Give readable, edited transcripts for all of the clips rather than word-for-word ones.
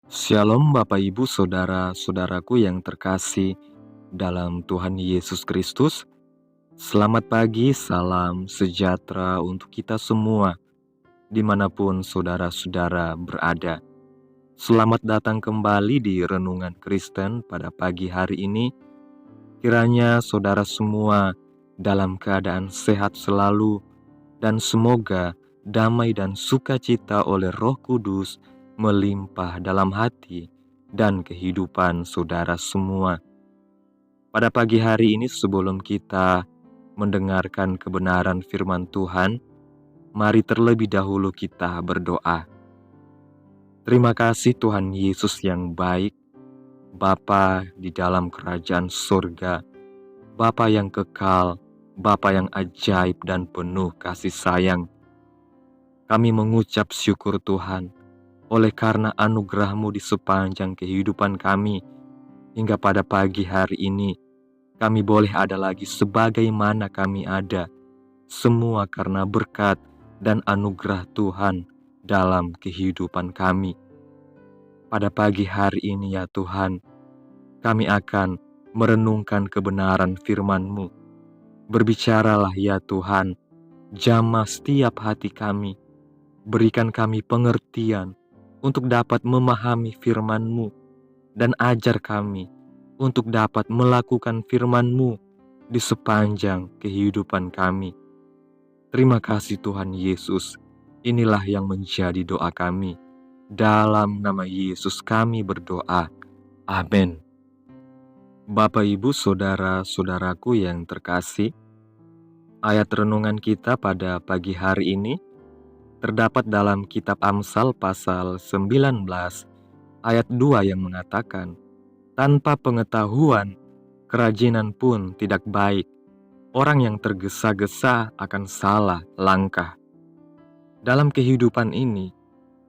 Shalom Bapak Ibu Saudara-saudaraku yang terkasih dalam Tuhan Yesus Kristus. Selamat pagi, salam sejahtera untuk kita semua dimanapun saudara-saudara berada. Selamat datang kembali di Renungan Kristen pada pagi hari ini. Kiranya saudara semua dalam keadaan sehat selalu dan semoga damai dan sukacita oleh Roh Kudus melimpah dalam hati dan kehidupan saudara semua. Pada pagi hari ini sebelum kita mendengarkan kebenaran firman Tuhan, mari terlebih dahulu kita berdoa. Terima kasih Tuhan Yesus yang baik, Bapa di dalam kerajaan surga, Bapa yang kekal, Bapa yang ajaib dan penuh kasih sayang. Kami mengucap syukur Tuhan, oleh karena anugerah-Mu di sepanjang kehidupan kami, hingga pada pagi hari ini, kami boleh ada lagi sebagaimana kami ada, semua karena berkat dan anugerah Tuhan dalam kehidupan kami. Pada pagi hari ini ya Tuhan, kami akan merenungkan kebenaran firman-Mu. Berbicaralah ya Tuhan, jamah setiap hati kami, berikan kami pengertian untuk dapat memahami firman-Mu, dan ajar kami untuk dapat melakukan firman-Mu di sepanjang kehidupan kami. Terima kasih Tuhan Yesus, inilah yang menjadi doa kami. Dalam nama Yesus kami berdoa. Amin. Bapak Ibu Saudara-saudaraku yang terkasih, ayat renungan kita pada pagi hari ini terdapat dalam kitab Amsal pasal 19 ayat 2 yang mengatakan, tanpa pengetahuan, kerajinan pun tidak baik. Orang yang tergesa-gesa akan salah langkah. Dalam kehidupan ini,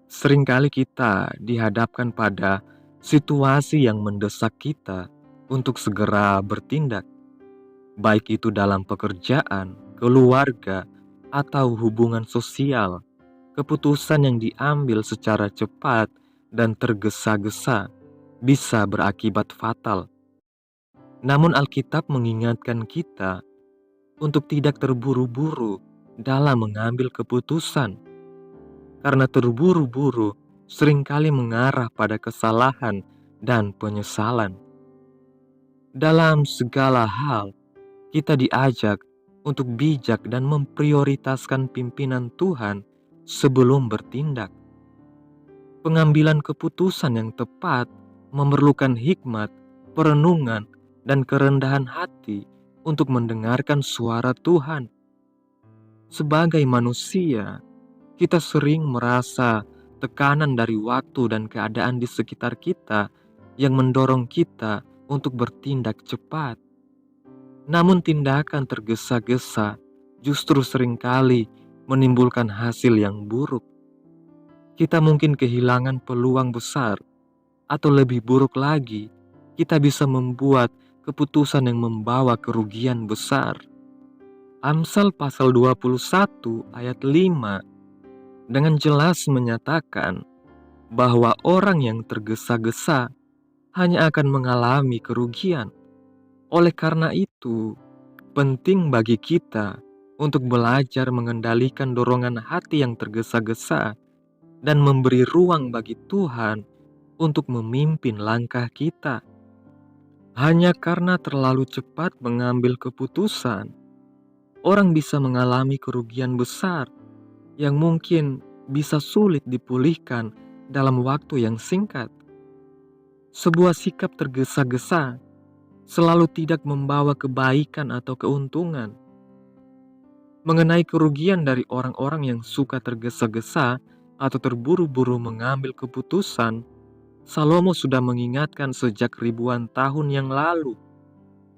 seringkali kita dihadapkan pada situasi yang mendesak kita untuk segera bertindak, baik itu dalam pekerjaan, keluarga, atau hubungan sosial. Keputusan yang diambil secara cepat dan tergesa-gesa bisa berakibat fatal. Namun Alkitab mengingatkan kita untuk tidak terburu-buru dalam mengambil keputusan, karena terburu-buru seringkali mengarah pada kesalahan dan penyesalan. Dalam segala hal, kita diajak untuk bijak dan memprioritaskan pimpinan Tuhan sebelum bertindak. Pengambilan keputusan yang tepat memerlukan hikmat, perenungan, dan kerendahan hati untuk mendengarkan suara Tuhan. Sebagai manusia, kita sering merasa tekanan dari waktu dan keadaan di sekitar kita yang mendorong kita untuk bertindak cepat. Namun tindakan tergesa-gesa justru seringkali menimbulkan hasil yang buruk. Kita mungkin kehilangan peluang besar, atau lebih buruk lagi, kita bisa membuat keputusan yang membawa kerugian besar. Amsal pasal 21 ayat 5 dengan jelas menyatakan bahwa orang yang tergesa-gesa hanya akan mengalami kerugian. Oleh karena itu, penting bagi kita untuk belajar mengendalikan dorongan hati yang tergesa-gesa dan memberi ruang bagi Tuhan untuk memimpin langkah kita. Hanya karena terlalu cepat mengambil keputusan, orang bisa mengalami kerugian besar yang mungkin bisa sulit dipulihkan dalam waktu yang singkat. Sebuah sikap tergesa-gesa selalu tidak membawa kebaikan atau keuntungan. Mengenai kerugian dari orang-orang yang suka tergesa-gesa atau terburu-buru mengambil keputusan, Salomo sudah mengingatkan sejak ribuan tahun yang lalu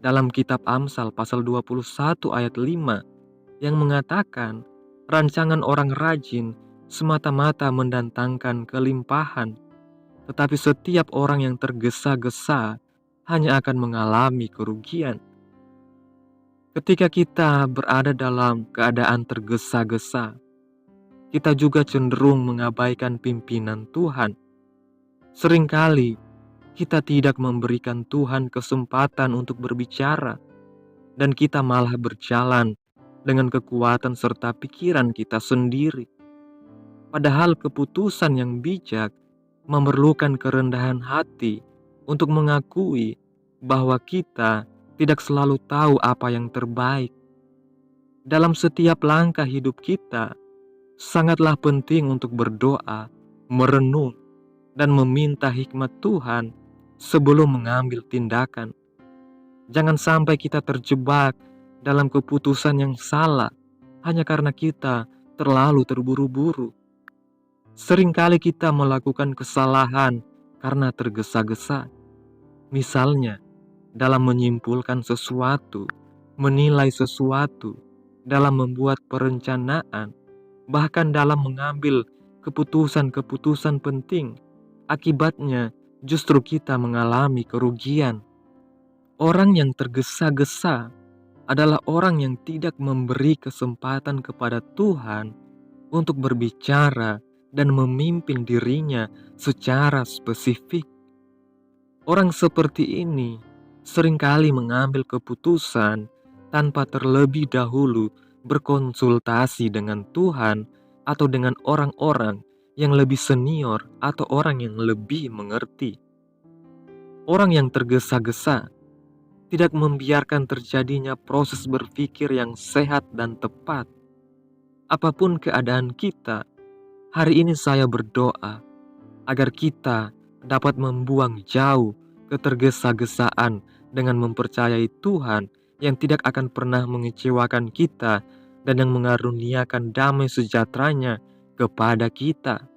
dalam kitab Amsal pasal 21 ayat 5 yang mengatakan, rancangan orang rajin semata-mata mendatangkan kelimpahan, tetapi setiap orang yang tergesa-gesa hanya akan mengalami kerugian. Ketika kita berada dalam keadaan tergesa-gesa, kita juga cenderung mengabaikan pimpinan Tuhan. Seringkali kita tidak memberikan Tuhan kesempatan untuk berbicara, dan kita malah berjalan dengan kekuatan serta pikiran kita sendiri. Padahal keputusan yang bijak memerlukan kerendahan hati untuk mengakui bahwa kita tidak selalu tahu apa yang terbaik. Dalam setiap langkah hidup kita, sangatlah penting untuk berdoa, merenung, dan meminta hikmat Tuhan sebelum mengambil tindakan. Jangan sampai kita terjebak dalam keputusan yang salah hanya karena kita terlalu terburu-buru. Seringkali kita melakukan kesalahan karena tergesa-gesa. Misalnya, dalam menyimpulkan sesuatu, menilai sesuatu, dalam membuat perencanaan, bahkan dalam mengambil keputusan-keputusan penting. Akibatnya, justru kita mengalami kerugian. Orang yang tergesa-gesa adalah orang yang tidak memberi kesempatan kepada Tuhan untuk berbicara dan memimpin dirinya secara spesifik. Orang seperti ini seringkali mengambil keputusan tanpa terlebih dahulu berkonsultasi dengan Tuhan atau dengan orang-orang yang lebih senior atau orang yang lebih mengerti. Orang yang tergesa-gesa tidak membiarkan terjadinya proses berpikir yang sehat dan tepat. Apapun keadaan kita, hari ini saya berdoa agar kita dapat membuang jauh ketergesa-gesaan dengan mempercayai Tuhan yang tidak akan pernah mengecewakan kita dan yang mengaruniakan damai sejahteranya kepada kita.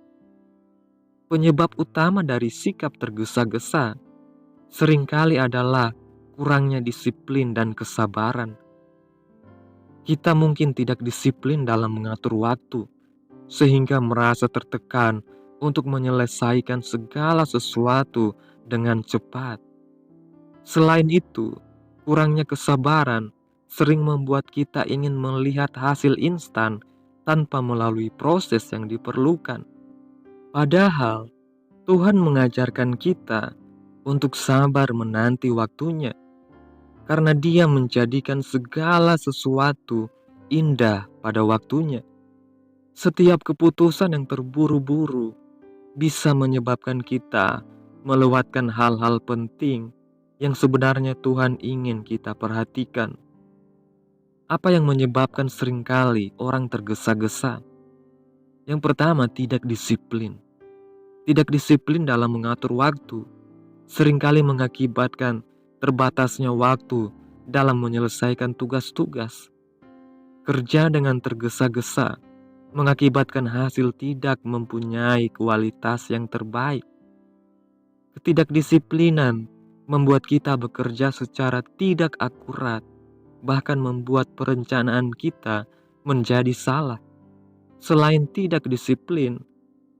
Penyebab utama dari sikap tergesa-gesa seringkali adalah kurangnya disiplin dan kesabaran. Kita mungkin tidak disiplin dalam mengatur waktu, sehingga merasa tertekan untuk menyelesaikan segala sesuatu dengan cepat. Selain itu, kurangnya kesabaran sering membuat kita ingin melihat hasil instan tanpa melalui proses yang diperlukan. Padahal, Tuhan mengajarkan kita untuk sabar menanti waktunya, karena Dia menjadikan segala sesuatu indah pada waktunya. Setiap keputusan yang terburu-buru bisa menyebabkan kita melewatkan hal-hal penting yang sebenarnya Tuhan ingin kita perhatikan. Apa yang menyebabkan seringkali orang tergesa-gesa? Yang pertama, tidak disiplin. Tidak disiplin dalam mengatur waktu seringkali mengakibatkan terbatasnya waktu dalam menyelesaikan tugas-tugas. Kerja dengan tergesa-gesa mengakibatkan hasil tidak mempunyai kualitas yang terbaik. Ketidakdisiplinan membuat kita bekerja secara tidak akurat, bahkan membuat perencanaan kita menjadi salah. Selain tidak disiplin,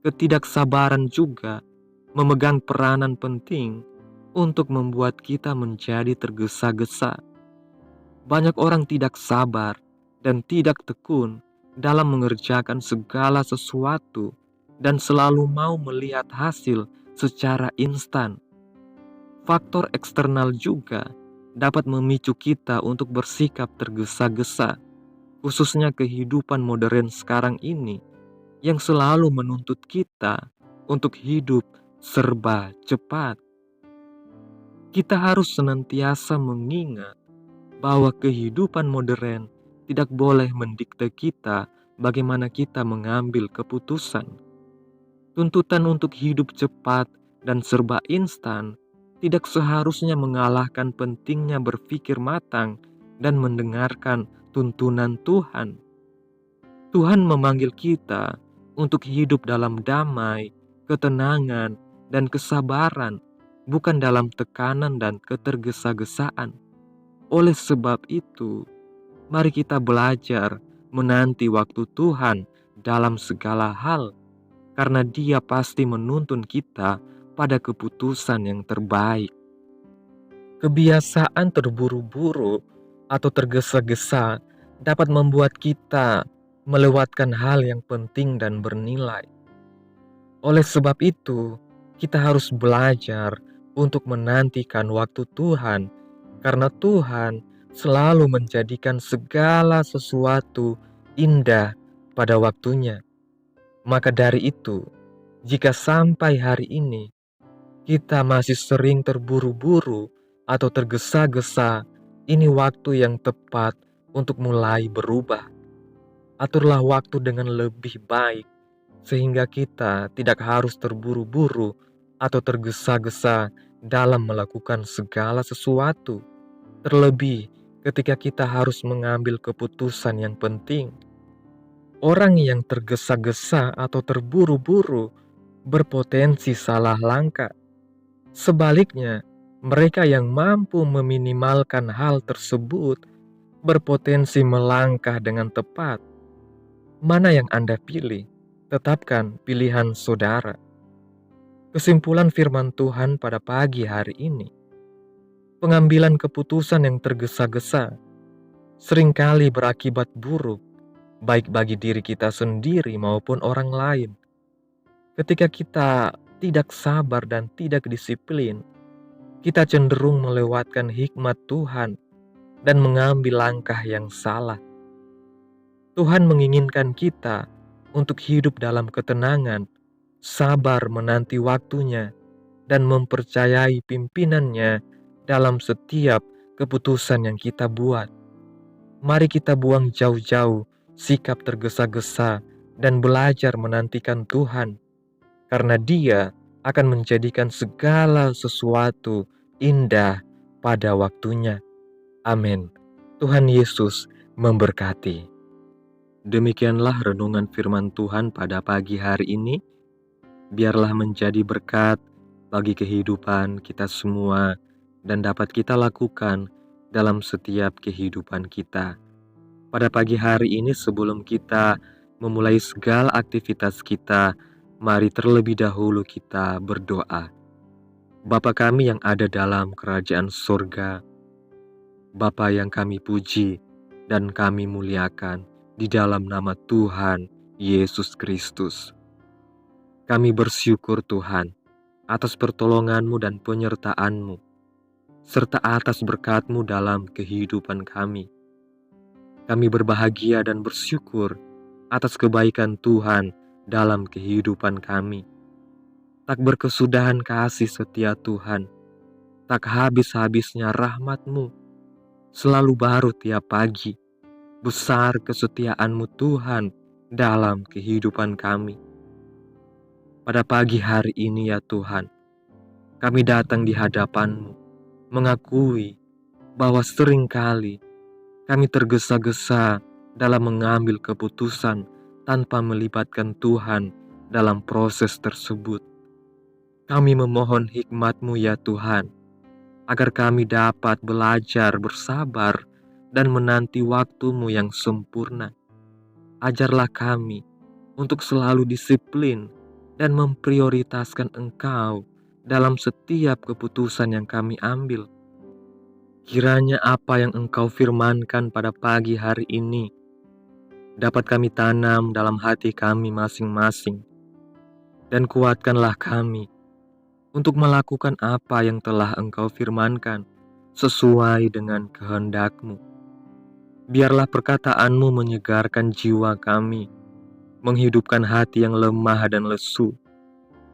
ketidaksabaran juga memegang peranan penting untuk membuat kita menjadi tergesa-gesa. Banyak orang tidak sabar dan tidak tekun dalam mengerjakan segala sesuatu dan selalu mau melihat hasil secara instan. Faktor eksternal juga dapat memicu kita untuk bersikap tergesa-gesa, khususnya kehidupan modern sekarang ini yang selalu menuntut kita untuk hidup serba cepat. Kita harus senantiasa mengingat bahwa kehidupan modern tidak boleh mendikte kita bagaimana kita mengambil keputusan. Tuntutan untuk hidup cepat dan serba instan tidak seharusnya mengalahkan pentingnya berpikir matang dan mendengarkan tuntunan Tuhan. Tuhan memanggil kita untuk hidup dalam damai, ketenangan, dan kesabaran, bukan dalam tekanan dan ketergesa-gesaan. Oleh sebab itu, mari kita belajar menanti waktu Tuhan dalam segala hal, karena Dia pasti menuntun kita pada keputusan yang terbaik. Kebiasaan terburu-buru atau tergesa-gesa dapat membuat kita melewatkan hal yang penting dan bernilai. Oleh sebab itu, kita harus belajar untuk menantikan waktu Tuhan, karena Tuhan selalu menjadikan segala sesuatu indah pada waktunya. Maka dari itu, jika sampai hari ini kita masih sering terburu-buru atau tergesa-gesa, ini waktu yang tepat untuk mulai berubah. Aturlah waktu dengan lebih baik, sehingga kita tidak harus terburu-buru atau tergesa-gesa dalam melakukan segala sesuatu. Terlebih ketika kita harus mengambil keputusan yang penting. Orang yang tergesa-gesa atau terburu-buru berpotensi salah langkah. Sebaliknya, mereka yang mampu meminimalkan hal tersebut berpotensi melangkah dengan tepat. Mana yang Anda pilih? Tetapkan pilihan saudara. Kesimpulan firman Tuhan pada pagi hari ini, pengambilan keputusan yang tergesa-gesa seringkali berakibat buruk, baik bagi diri kita sendiri maupun orang lain. Ketika kita tidak sabar dan tidak disiplin, kita cenderung melewatkan hikmat Tuhan dan mengambil langkah yang salah. Tuhan menginginkan kita untuk hidup dalam ketenangan, sabar menanti waktunya, dan mempercayai pimpinannya dalam setiap keputusan yang kita buat. Mari kita buang jauh-jauh sikap tergesa-gesa dan belajar menantikan Tuhan, karena Dia akan menjadikan segala sesuatu indah pada waktunya. Amin. Tuhan Yesus memberkati. Demikianlah renungan firman Tuhan pada pagi hari ini. Biarlah menjadi berkat bagi kehidupan kita semua dan dapat kita lakukan dalam setiap kehidupan kita. Pada pagi hari ini sebelum kita memulai segala aktivitas kita, mari terlebih dahulu kita berdoa. Bapa kami yang ada dalam kerajaan surga, Bapa yang kami puji dan kami muliakan di dalam nama Tuhan Yesus Kristus. Kami bersyukur Tuhan atas pertolongan-Mu dan penyertaan-Mu, serta atas berkat-Mu dalam kehidupan kami. Kami berbahagia dan bersyukur atas kebaikan Tuhan dalam kehidupan kami. Tak berkesudahan kasih setia Tuhan, tak habis-habisnya rahmat-Mu, selalu baru tiap pagi. Besar kesetiaan-Mu Tuhan dalam kehidupan kami. Pada pagi hari ini ya Tuhan, kami datang di hadapan-Mu, mengakui bahwa seringkali kami tergesa-gesa dalam mengambil keputusan tanpa melibatkan Tuhan dalam proses tersebut. Kami memohon hikmat-Mu ya Tuhan, agar kami dapat belajar bersabar dan menanti waktu-Mu yang sempurna. Ajarlah kami untuk selalu disiplin dan memprioritaskan Engkau dalam setiap keputusan yang kami ambil. Kiranya apa yang Engkau firmankan pada pagi hari ini dapat kami tanam dalam hati kami masing-masing, dan kuatkanlah kami untuk melakukan apa yang telah Engkau firmankan sesuai dengan kehendak-Mu. Biarlah perkataan-Mu menyegarkan jiwa kami, menghidupkan hati yang lemah dan lesu,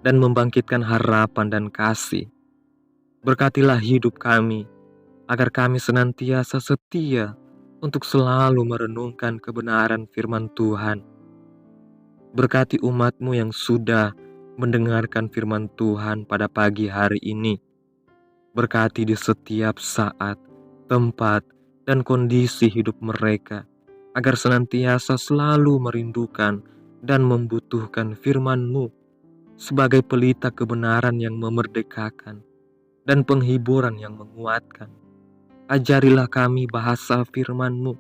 dan membangkitkan harapan dan kasih. Berkatilah hidup kami, agar kami senantiasa setia untuk selalu merenungkan kebenaran firman Tuhan. Berkati umat-Mu yang sudah mendengarkan firman Tuhan pada pagi hari ini. Berkati di setiap saat, tempat, dan kondisi hidup mereka, agar senantiasa selalu merindukan dan membutuhkan firman-Mu sebagai pelita kebenaran yang memerdekakan dan penghiburan yang menguatkan. Ajarilah kami bahasa firman-Mu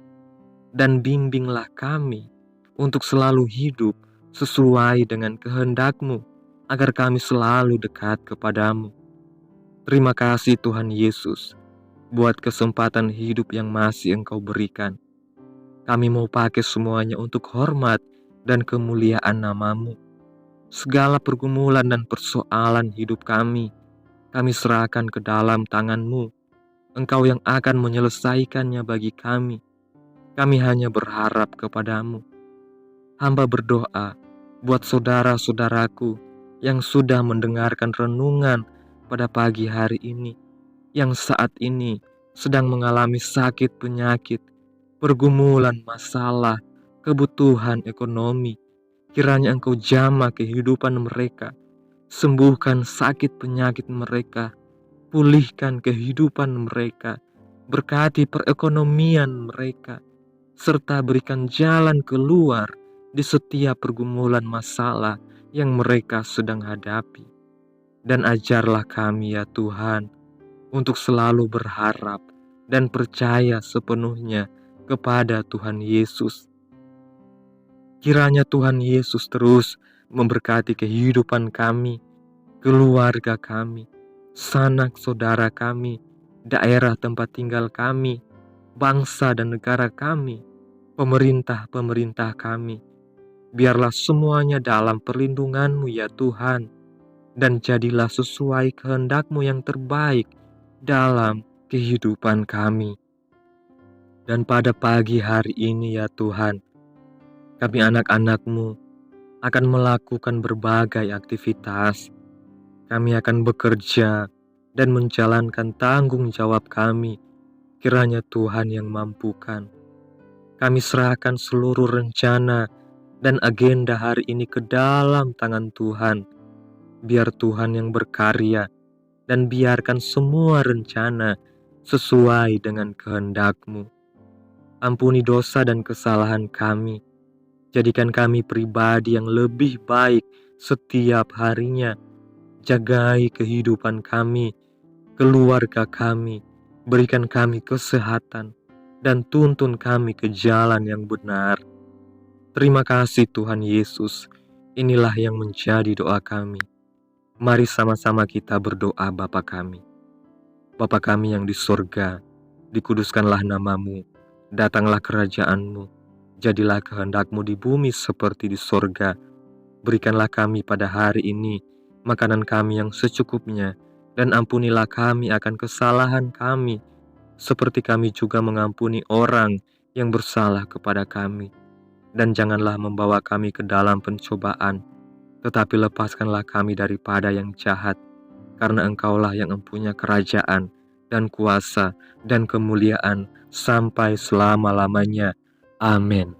dan bimbinglah kami untuk selalu hidup sesuai dengan kehendak-Mu, agar kami selalu dekat kepadamu. Terima kasih Tuhan Yesus buat kesempatan hidup yang masih Engkau berikan. Kami mau pakai semuanya untuk hormat dan kemuliaan nama-Mu. Segala pergumulan dan persoalan hidup kami serahkan ke dalam tangan-Mu. Engkau yang akan menyelesaikannya bagi kami. Kami hanya berharap kepadamu. Hamba berdoa buat saudara-saudaraku yang sudah mendengarkan renungan pada pagi hari ini, yang saat ini sedang mengalami sakit penyakit, pergumulan masalah, kebutuhan ekonomi. Kiranya Engkau jamah kehidupan mereka, sembuhkan sakit penyakit mereka, pulihkan kehidupan mereka, berkati perekonomian mereka, serta berikan jalan keluar di setiap pergumulan masalah yang mereka sedang hadapi. Dan ajarlah kami ya Tuhan, untuk selalu berharap dan percaya sepenuhnya kepada Tuhan Yesus. Kiranya Tuhan Yesus terus memberkati kehidupan kami, keluarga kami, sanak saudara kami, daerah tempat tinggal kami, bangsa dan negara kami, pemerintah-pemerintah kami. Biarlah semuanya dalam perlindungan-Mu ya Tuhan, dan jadilah sesuai kehendak-Mu yang terbaik dalam kehidupan kami. Dan pada pagi hari ini ya Tuhan, kami anak-anak-Mu akan melakukan berbagai aktivitas. Kami akan bekerja dan menjalankan tanggung jawab kami. Kiranya Tuhan yang mampukan. Kami serahkan seluruh rencana dan agenda hari ini ke dalam tangan Tuhan. Biar Tuhan yang berkarya dan biarkan semua rencana sesuai dengan kehendak-Mu. Ampuni dosa dan kesalahan kami. Jadikan kami pribadi yang lebih baik setiap harinya. Jagai kehidupan kami, keluarga kami, berikan kami kesehatan, dan tuntun kami ke jalan yang benar. Terima kasih Tuhan Yesus, inilah yang menjadi doa kami. Mari sama-sama kita berdoa Bapa kami. Bapa kami yang di sorga, dikuduskanlah nama-Mu, datanglah kerajaan-Mu, jadilah kehendak-Mu di bumi seperti di sorga. Berikanlah kami pada hari ini makanan kami yang secukupnya, dan ampunilah kami akan kesalahan kami, seperti kami juga mengampuni orang yang bersalah kepada kami. Dan janganlah membawa kami ke dalam pencobaan, tetapi lepaskanlah kami daripada yang jahat, karena Engkaulah yang mempunyai kerajaan, dan kuasa, dan kemuliaan, sampai selama-lamanya. Amin.